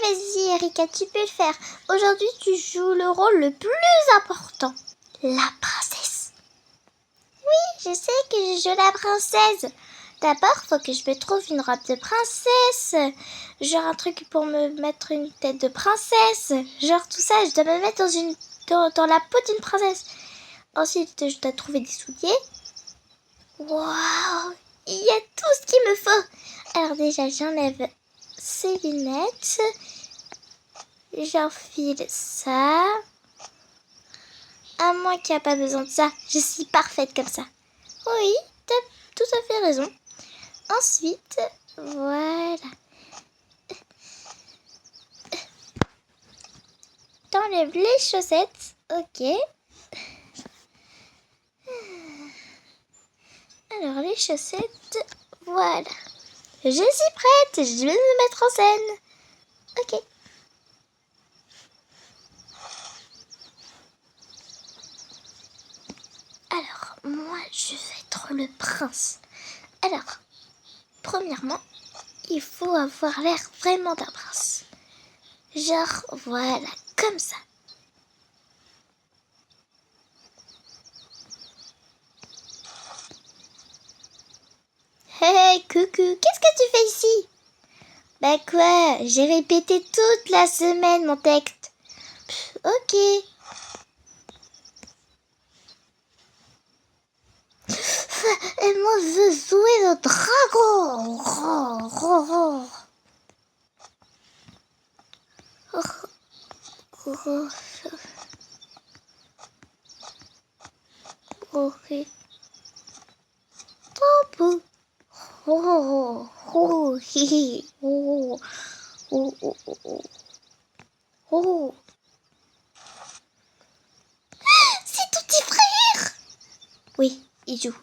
vas-y Erika, tu peux le faire. Aujourd'hui, tu joues le rôle le plus important. La princesse. Oui, je sais que je joue la princesse. D'abord, faut que je me trouve une robe de princesse. Genre un truc pour me mettre une tête de princesse. Genre tout ça, je dois me mettre dans la peau d'une princesse. Ensuite, je dois trouver des souliers. Waouh, il y a tout ce qu'il me faut. Alors déjà, j'enlève ces lunettes. J'enfile ça. À moins qu'il n'y a pas besoin de ça. Je suis parfaite comme ça. Oui, t'as tout à fait raison. Ensuite, voilà. T'enlèves les chaussettes. Ok. Alors, les chaussettes. Voilà. Je suis prête. Je vais me mettre en scène. Ok. Alors, moi, je vais être le prince. Alors, premièrement, il faut avoir l'air vraiment d'un prince. Genre, voilà, comme ça. Hey, coucou, qu'est-ce que tu fais ici? Bah quoi, j'ai répété toute la semaine mon texte. Ok. Et moi, je veux jouer le dragon. Ok. Trop beau. Hihi. C'est ton petit frère. Oui, il joue.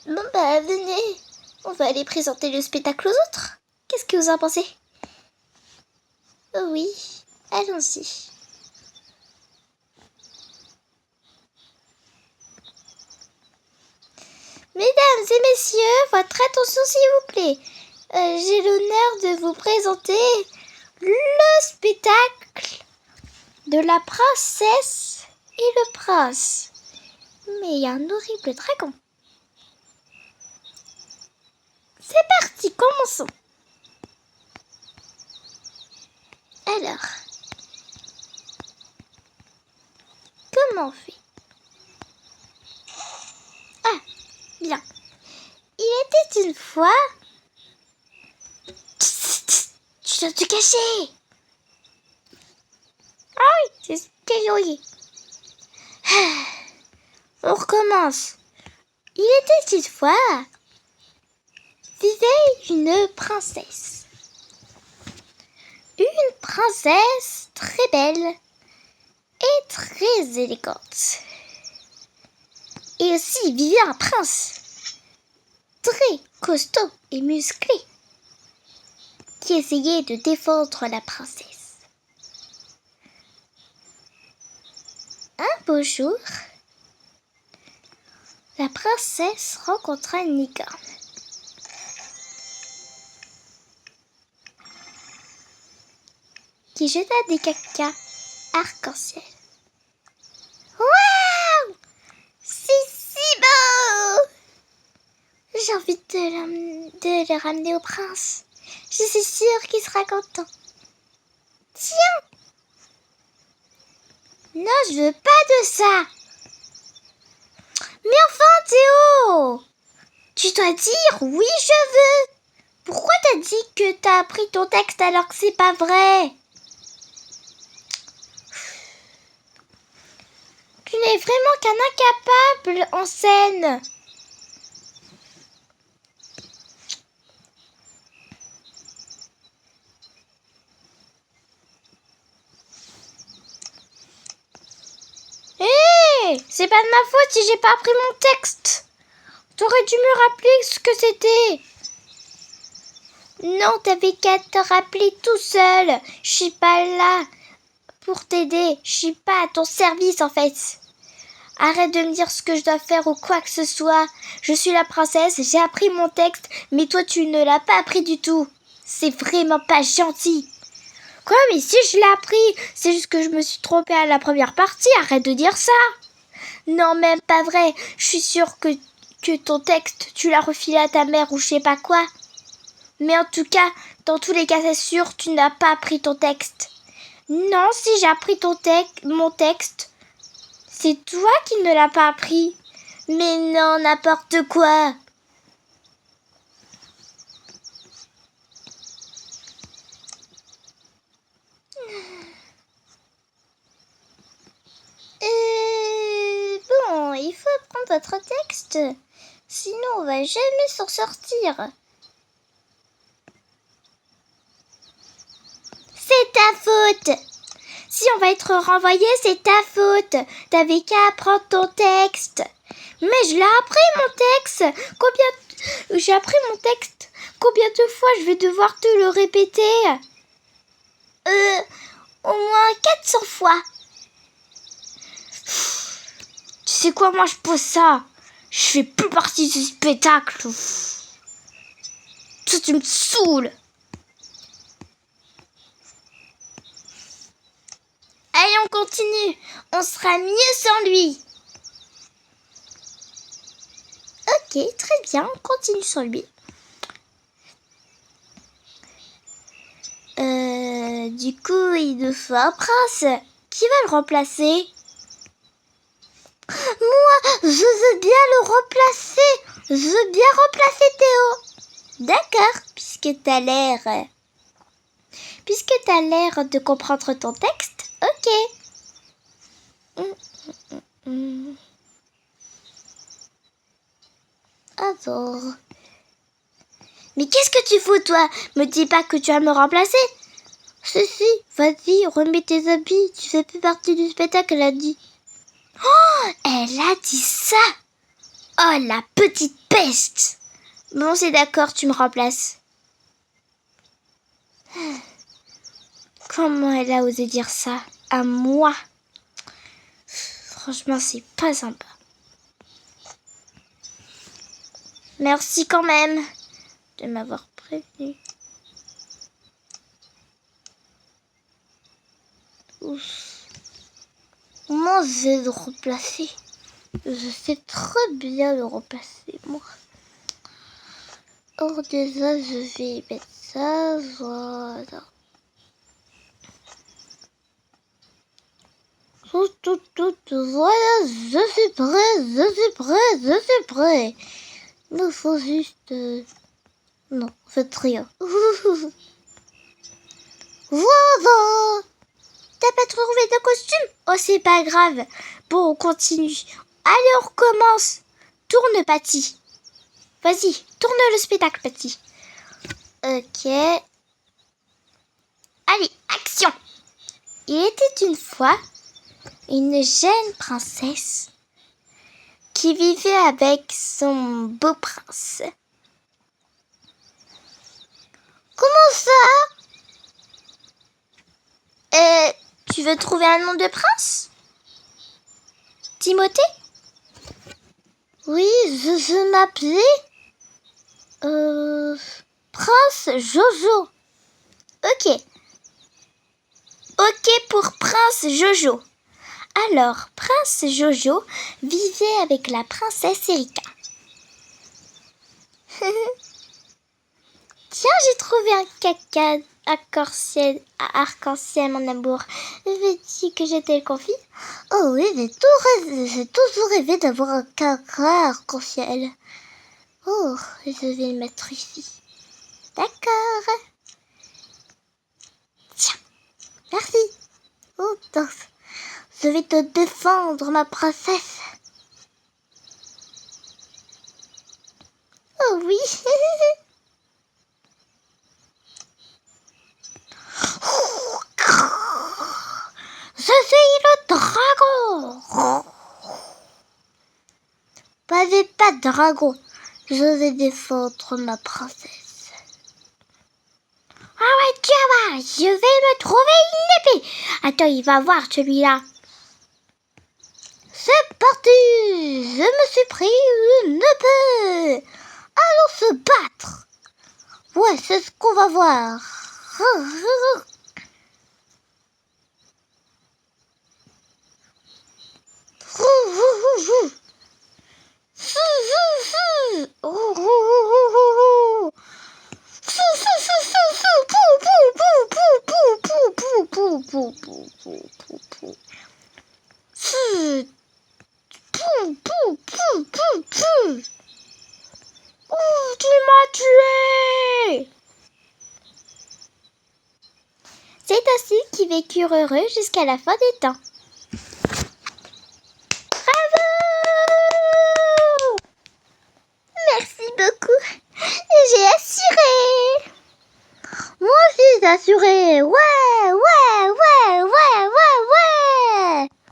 Bon bah venez, on va aller présenter le spectacle aux autres. Qu'est-ce que vous en pensez? Oh oui, allons-y. Mesdames et messieurs, votre attention s'il vous plaît. J'ai l'honneur de vous présenter le spectacle de la princesse et le prince. Mais il y a un horrible dragon. C'est parti, commençons. Alors, comment on fait? Ah, bien. Il était une fois... Tu dois te cacher. Ah oui, c'est ce que j'ai oublié. On recommence. Il était une fois... vivait une princesse. Une princesse très belle et très élégante. Et aussi vivait un prince très costaud et musclé qui essayait de défendre la princesse. Un beau jour, la princesse rencontra une licorne. Qui jeta des cacas arc-en-ciel. Waouh! C'est si beau! J'ai envie de le ramener au prince. Je suis sûre qu'il sera content. Tiens! Non, je veux pas de ça. Mais enfin, Théo! Tu dois dire oui, je veux. Pourquoi t'as dit que t'as appris ton texte alors que c'est pas vrai? Tu n'es vraiment qu'un incapable en scène. Hé, c'est pas de ma faute si j'ai pas appris mon texte. T'aurais dû me rappeler ce que c'était. Non, t'avais qu'à te rappeler tout seul. Je suis pas là pour t'aider. Je suis pas à ton service en fait. Arrête de me dire ce que je dois faire ou quoi que ce soit. Je suis la princesse, j'ai appris mon texte, mais toi tu ne l'as pas appris du tout. C'est vraiment pas gentil. Quoi, mais si je l'ai appris, c'est juste que je me suis trompée à la première partie, arrête de dire ça. Non, même pas vrai, je suis sûre que ton texte, tu l'as refilé à ta mère ou je sais pas quoi. Mais en tout cas, dans tous les cas, c'est sûr, tu n'as pas appris ton texte. Non, si j'ai appris mon texte, c'est toi qui ne l'as pas appris. Mais non, n'importe quoi. Bon, il faut apprendre votre texte. Sinon, on va jamais s'en sortir. C'est ta faute. Si on va être renvoyé, c'est ta faute. T'avais qu'à apprendre ton texte. Mais je l'ai appris mon texte. J'ai appris mon texte. Combien de fois je vais devoir te le répéter? Au moins 400 fois. Tu sais quoi, moi je pose ça. Je fais plus partie de ce spectacle. Toi, tu me saoules. Allez, on continue. On sera mieux sans lui. Ok, très bien, on continue sans lui. Du coup, il nous faut un prince. Qui va le remplacer? Moi, je veux bien le remplacer. Je veux bien remplacer Théo. D'accord, puisque t'as l'air de comprendre ton texte, ok. Alors... Mais qu'est-ce que tu fous, toi? Me dis pas que tu vas me remplacer. Si, vas-y, remets tes habits. Tu fais plus partie du spectacle, elle a dit. Oh, elle a dit ça. Oh, la petite peste. Bon, c'est d'accord, tu me remplaces. Comment elle a osé dire ça à moi? Franchement, c'est pas sympa. Merci quand même de m'avoir prévenu. Ouf. Comment je vais le remplacer? Je sais très bien le remplacer, moi. Or déjà, je vais mettre ça, voilà. Voilà, je suis prêt. Il me faut juste... Non, faites rien. Voilà. T'as pas trouvé de costume? Oh, c'est pas grave. Bon, on continue. Allez, on recommence. Tourne, Patty. Vas-y, tourne le spectacle, Patty. Ok. Allez, action. Il était une fois une jeune princesse qui vivait avec son beau prince. Comment ça? Tu veux trouver un nom de prince? Timothée? Oui, je veux m'appeler Prince Jojo. Ok pour Prince Jojo. Alors, Prince Jojo vivait avec la princesse Erika. Tiens, j'ai trouvé un caca arc-en-ciel, mon amour. J'avais dit que j'étais le confit. Oh oui, j'ai toujours rêvé d'avoir un caca arc-en-ciel. Oh, je vais le mettre ici. D'accord. Tiens, merci. Oh, je vais te défendre, ma princesse. Oh oui. Je suis le dragon. Pas de dragon. Je vais défendre ma princesse. Ah ouais, tu vas voir. Je vais me trouver une épée. Attends, il va voir celui-là. C'est parti! Je me suis pris une épée! Allons se battre! Ouais, c'est ce qu'on va voir. Tu m'as tué! C'est ainsi qu'ils vécurent heureux jusqu'à la fin des temps.